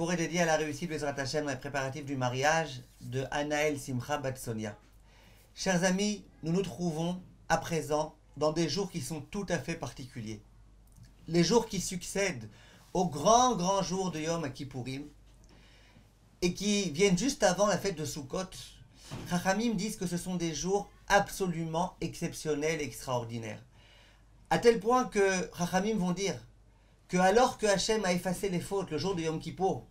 cours est dédié à la réussite Bezrat Hashem dans les préparatifs du mariage de Anaël Simcha Batsonia. Chers amis, nous nous trouvons à présent dans des jours qui sont tout à fait particuliers. Les jours qui succèdent aux grands jours de Yom Kippourim et qui viennent juste avant la fête de Sukkot. Chachamim disent que ce sont des jours absolument exceptionnels et extraordinaires. À tel point que Chachamim vont dire que alors que Hachem a effacé les fautes le jour de Yom Kippour,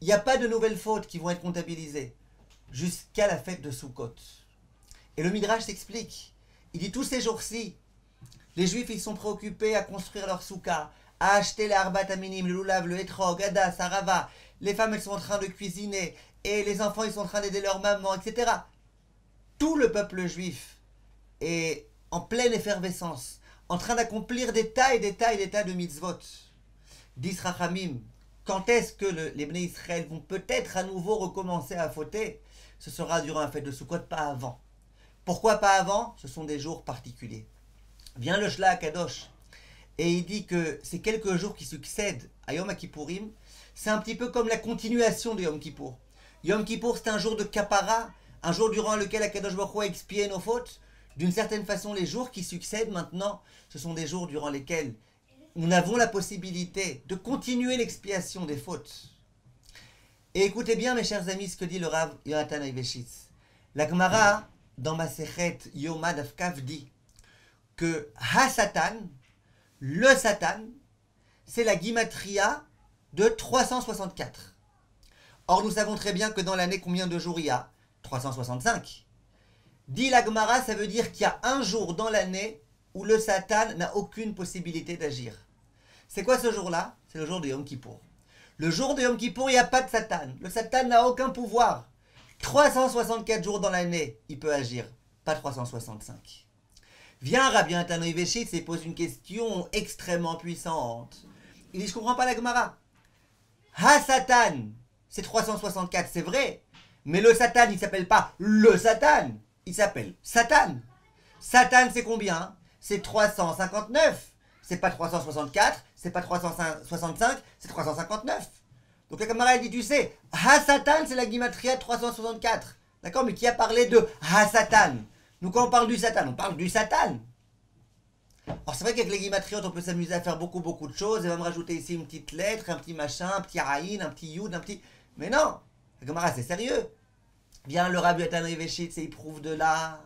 il n'y a pas de nouvelles fautes qui vont être comptabilisées jusqu'à la fête de Sukkot. Et le Midrash s'explique. Il dit tous ces jours-ci, les Juifs ils sont préoccupés à construire leur soukha, à acheter les arbat aminim, le lulav, le etrog, adas, arava. Les femmes elles sont en train de cuisiner et les enfants ils sont en train d'aider leur maman, etc. Tout le peuple juif est en pleine effervescence, en train d'accomplir des tas de mitzvot. Disent Rachamim, quand est-ce que les Bnei Israël vont peut-être à nouveau recommencer à fauter? Ce sera durant la fête de Sukkot, pas avant. Pourquoi pas avant? Ce sont des jours particuliers. Vient le Shla Kadosh et il dit que ces quelques jours qui succèdent à Yom Kippourim, c'est un petit peu comme la continuation de Yom Kippour. Yom Kippour, c'est un jour de kapara, un jour durant lequel Akadosh Baruch Hu a expié nos fautes. D'une certaine façon, les jours qui succèdent maintenant, ce sont des jours durant lesquels nous avons la possibilité de continuer l'expiation des fautes. Et écoutez bien, mes chers amis, ce que dit le Rav Yonatan Eibeshitz. La Gemara, dans Masechet Yoma Daf Kaf, dit que Ha-Satan, le Satan, c'est la Gimatria de 364. Or, nous savons très bien que dans l'année, combien de jours il y a? 365. Dit la Gemara, ça veut dire qu'il y a un jour dans l'année où le Satan n'a aucune possibilité d'agir. C'est quoi ce jour-là? C'est le jour de Yom Kippour. Le jour de Yom Kippour, il n'y a pas de Satan. Le Satan n'a aucun pouvoir. 364 jours dans l'année, il peut agir. Pas 365. Vient Rabbi Yonatan Eibeshitz et pose une question extrêmement puissante. Il dit, je ne comprends pas la Gemara. Ha-Satan, c'est 364, c'est vrai. Mais le Satan, il ne s'appelle pas le Satan. Il s'appelle Satan. Satan, c'est combien? C'est 359. C'est pas 364, c'est pas 365, c'est 359. Donc la camarade dit, tu sais, Ha-Satan, c'est la Gimatria 364. D'accord? Mais qui a parlé de Ha-Satan? Nous, quand on parle du Satan, on parle du Satan. Alors c'est vrai qu'avec les Gimatriotes, on peut s'amuser à faire beaucoup de choses, et même rajouter ici une petite lettre, un petit machin, un petit Aïn, un petit Yud, un petit... Mais non, la camarade, c'est sérieux. Bien le Rabbi Yonatan Eibeshitz, et il prouve de là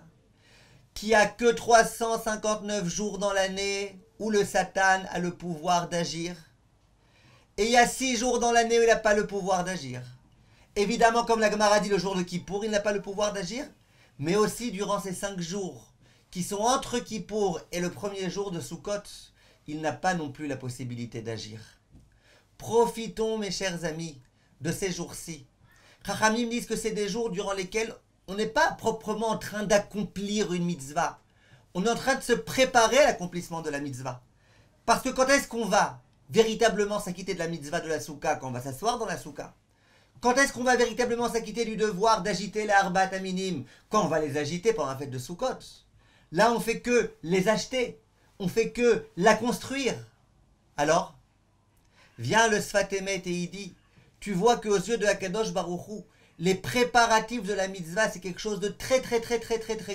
qu'il n'y a que 359 jours dans l'année où le Satan a le pouvoir d'agir. Et il y a 6 jours dans l'année où il n'a pas le pouvoir d'agir. Évidemment, comme la Gemara dit le jour de Kippour, il n'a pas le pouvoir d'agir. Mais aussi durant ces 5 jours qui sont entre Kippour et le premier jour de Sukkot, il n'a pas non plus la possibilité d'agir. Profitons, mes chers amis, de ces jours-ci. Chachamim disent que c'est des jours durant lesquels on n'est pas proprement en train d'accomplir une mitzvah. On est en train de se préparer à l'accomplissement de la mitzvah. Parce que quand est-ce qu'on va véritablement s'acquitter de la mitzvah de la soukha? Quand on va s'asseoir dans la soukha. Quand est-ce qu'on va véritablement s'acquitter du devoir d'agiter les arbat aminim? Quand on va les agiter pendant la fête de Sukkot. Là, on fait que les acheter. On fait que la construire. Alors, vient le Sfat Emet et il dit, tu vois qu'aux yeux de Akadosh Baruch Hu, les préparatifs de la mitzvah, c'est quelque chose de très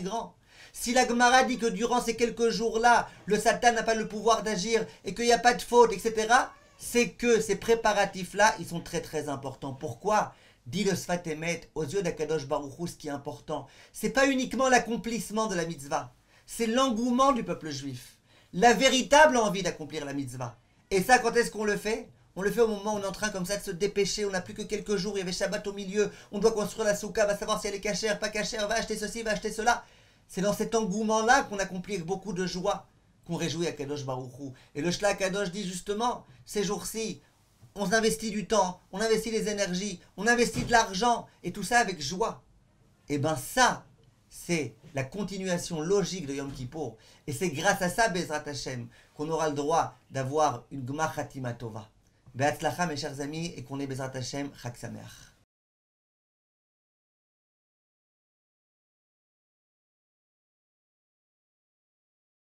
grand. Si la Gemara dit que durant ces quelques jours-là, le Satan n'a pas le pouvoir d'agir et qu'il n'y a pas de faute, etc., c'est que ces préparatifs-là, ils sont très importants. Pourquoi? Dit le Sfat Emet, aux yeux d'Akadosh Baruch Hu, ce qui est important, c'est pas uniquement l'accomplissement de la mitzvah, c'est l'engouement du peuple juif, la véritable envie d'accomplir la mitzvah. Et ça, quand est-ce qu'on le fait? On le fait au moment où on est en train comme ça de se dépêcher, on n'a plus que quelques jours, il y avait Shabbat au milieu, on doit construire la soukha, va savoir si elle est cachère, pas cachère, va acheter ceci, va acheter cela. C'est dans cet engouement-là qu'on accomplit avec beaucoup de joie, qu'on réjouit à Kadosh Baruch Hu. Et le Shla Kadosh dit justement, ces jours-ci, on investit du temps, on investit des énergies, on investit de l'argent, et tout ça avec joie. Et bien ça, c'est la continuation logique de Yom Kippour. Et c'est grâce à ça, Bezrat Hashem, qu'on aura le droit d'avoir une Gmar Khatima Tova. Be'atzlacha, mes chers amis, et qu'on ait Bezrat Hashem, Chag Sameach.